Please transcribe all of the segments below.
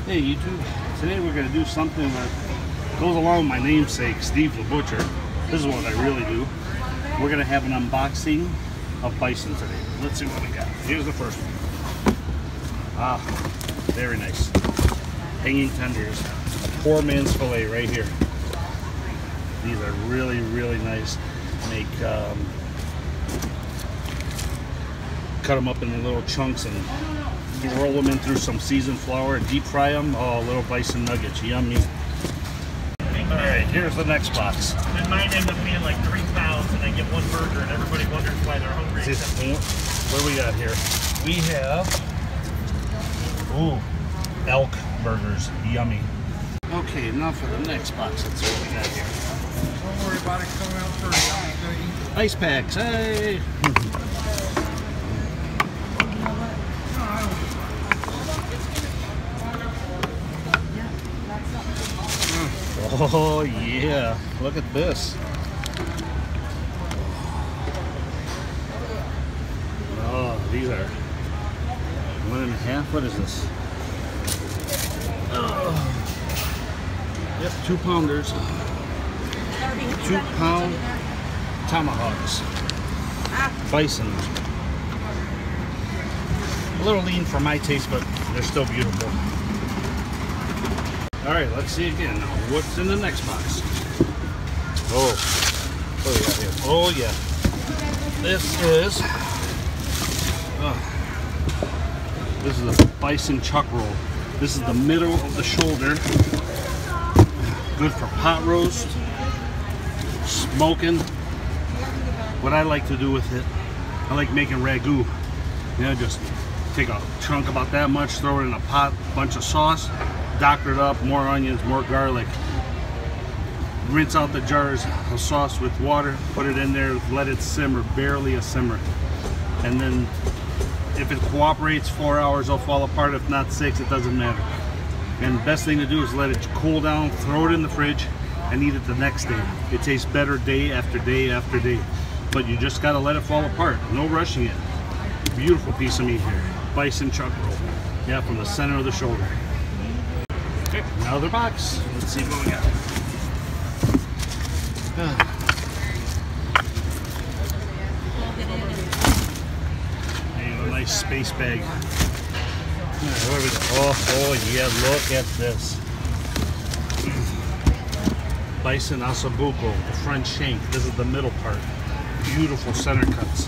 Hey YouTube, today we're going to do something that goes along with my namesake, Steve the Butcher. This is what I really do. We're going to have an unboxing of bison today. Let's see what we got. Here's the first one. Ah, very nice. Hanging tenders. A poor man's fillet right here. These are really, really nice. Make cut them up in little chunks and roll them in through some seasoned flour, deep fry them. Oh, little bison nuggets, yummy. All right, here's the next box. And mine end up being like 3 pounds, and I get one burger, and everybody wonders why they're hungry. What do we got here? We have, ooh, elk burgers, yummy. Okay, now for the next box. Let's see what we got here. Don't worry about it coming out first. Ice packs, hey! Oh yeah, look at this. Oh, these are 1.5. What is this? Oh. Yep, 2 pounders. 2-pound tomahawks. Bison. A little lean for my taste, but they're still beautiful. All right, let's see again. Now, what's in the next box? Oh, what do we got here? Oh yeah, this is a bison chuck roll. This is the middle of the shoulder. Good for pot roast, smoking. What I like to do with it, I like making ragu. You know, just take a chunk about that much, throw it in a pot, bunch of sauce. Doctor it up, more onions, more garlic. Rinse out the jars of sauce with water, put it in there, let it simmer, barely a simmer. And then if it cooperates, 4 hours, it'll fall apart. If not 6, it doesn't matter. And the best thing to do is let it cool down, throw it in the fridge, and eat it the next day. It tastes better day after day after day. But you just gotta let it fall apart. No rushing it. Beautiful piece of meat here. Bison chuck roll. Yeah, from the center of the shoulder. Okay, another box. Let's see what we got. There you go, a nice space bag. Where we go? Oh yeah, look at this. Bison Asabuko, the front shank. This is the middle part. Beautiful center cuts.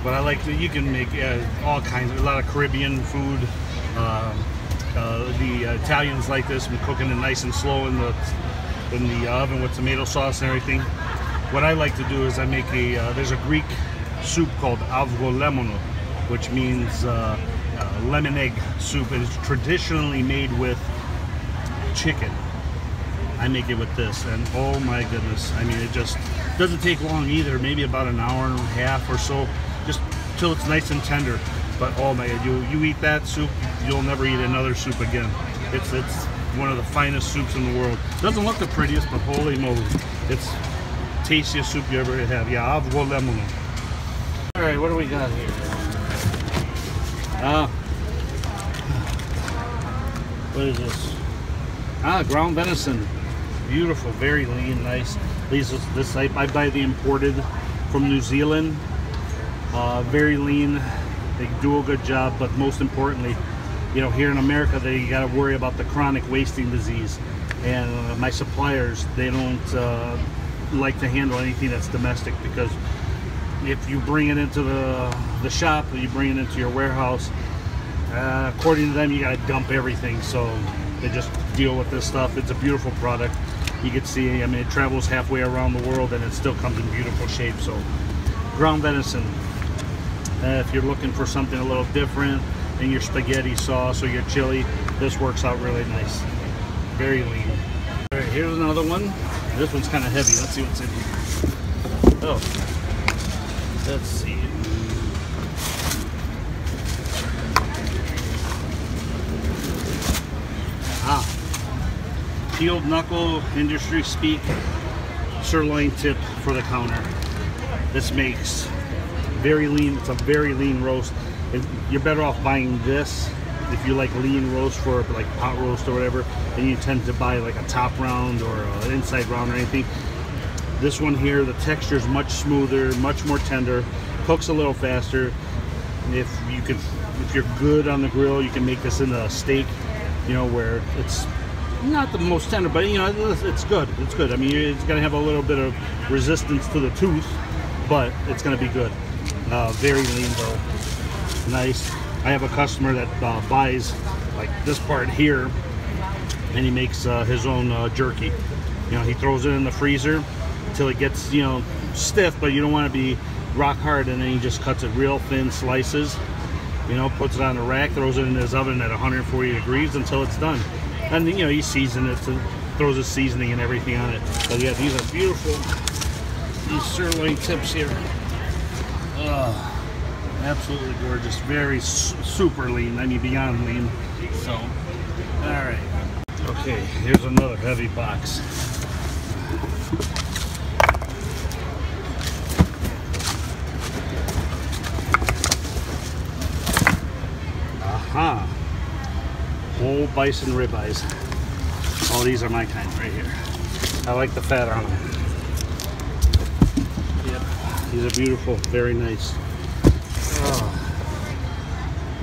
But I like that you can make all kinds of, a lot of Caribbean food. The Italians like this, been cooking it nice and slow in the oven with tomato sauce and everything. What I like to do is I make there's a Greek soup called avgolemono, which means lemon egg soup. It is traditionally made with chicken. I make it with this, and oh my goodness, I mean, it just doesn't take long either, maybe about an hour and a half or so, just till it's nice and tender. But oh my god, you eat that soup, you'll never eat another soup again. It's one of the finest soups in the world. Doesn't look the prettiest, but holy moly, it's tastiest soup you ever have. Yeah, avgolemono. All right, what do we got here? What is this? Ground venison. Beautiful, very lean, nice. This I buy the imported from New Zealand. Very lean. They do a good job, but most importantly, you know, here in America, they got to worry about the chronic wasting disease. And my suppliers, they don't like to handle anything that's domestic, because if you bring it into the shop, or you bring it into your warehouse, according to them, you got to dump everything. So they just deal with this stuff. It's a beautiful product. You can see, I mean, it travels halfway around the world, and it still comes in beautiful shape. So ground venison. If you're looking for something a little different in your spaghetti sauce or your chili, this works out really nice. Very lean. All right, here's another one. This one's kind of heavy. Let's see what's in here. Oh, let's see. Peeled knuckle, industry speak, sirloin tip for the counter. This makes very lean. It's a very lean roast. You're better off buying this if you like lean roast for like pot roast or whatever, and you tend to buy like a top round or an inside round or anything, this one here, the texture is much smoother, much more tender, cooks a little faster. If you're good on the grill, you can make this into a steak, you know, where it's not the most tender, but you know, it's good. It's good. I mean, it's gonna have a little bit of resistance to the tooth, but it's gonna be good. Very lean though. Nice. I have a customer that buys like this part here, and he makes his own jerky. You know, he throws it in the freezer until it gets, you know, stiff, but you don't want to be rock hard, and then he just cuts it real thin slices, you know, puts it on the rack, throws it in his oven at 140 degrees until it's done. And you know, he seasons it, throws his seasoning and everything on it. But yeah, these are beautiful, these sirloin tips here. Absolutely gorgeous. Very super lean, I mean beyond lean. So, all right. Okay, here's another heavy box. Aha! Whole bison ribeyes. Oh, these are my kind right here. I like the fat on them. Yep, these are beautiful, very nice.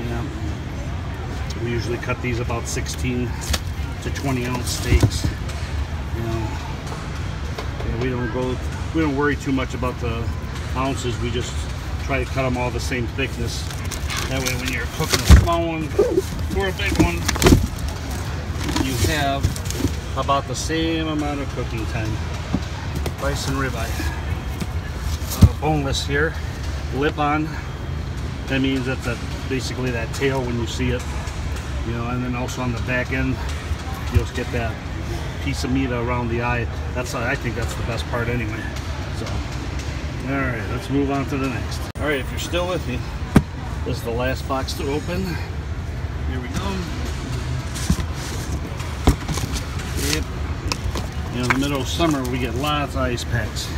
Yeah, we usually cut these about 16 to 20 ounce steaks. You know, yeah, we don't worry too much about the ounces. We just try to cut them all the same thickness. That way, when you're cooking a small one or a big one, you have about the same amount of cooking time. Bison ribeye, boneless here, lip on. That means that basically that tail when you see it, you know, and then also on the back end, you'll get that piece of meat around the eye. I think that's the best part anyway. So, all right, let's move on to the next. All right, if you're still with me, this is the last box to open. Here we go. Yep. You know, in the middle of summer, we get lots of ice packs,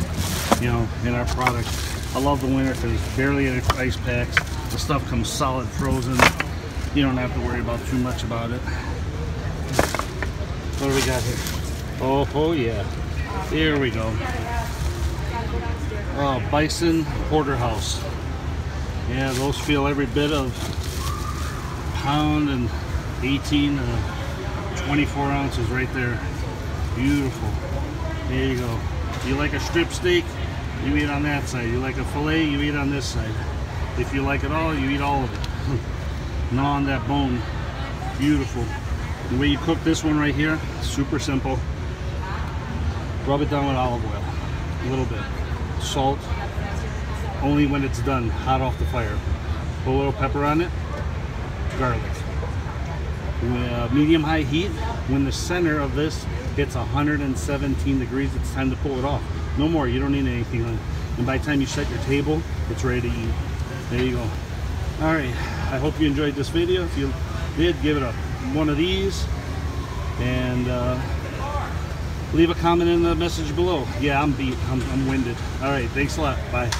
you know, in our product. I love the winter because there's barely any ice packs. The stuff comes solid frozen. You don't have to worry about too much about it. What do we got here? Oh yeah. Here we go. Oh, Bison Porterhouse. Yeah, those feel every bit of pound and 18 24 ounces right there. Beautiful. There you go. You like a strip steak, you eat on that side. You like a fillet, you eat on this side. If you like it all, you eat all of it. Gnaw on that bone. Beautiful. The way you cook this one right here, super simple. Rub it down with olive oil, a little bit. Salt, only when it's done, hot off the fire. Put a little pepper on it, garlic. Medium-high heat. When the center of this hits 117 degrees, it's time to pull it off. No more, you don't need anything on it. And by the time you set your table, it's ready to eat. There you go. All right, I hope you enjoyed this video. If you did, give it one of these, and leave a comment in the message below. Yeah, I'm beat. I'm winded. All right, thanks a lot. Bye.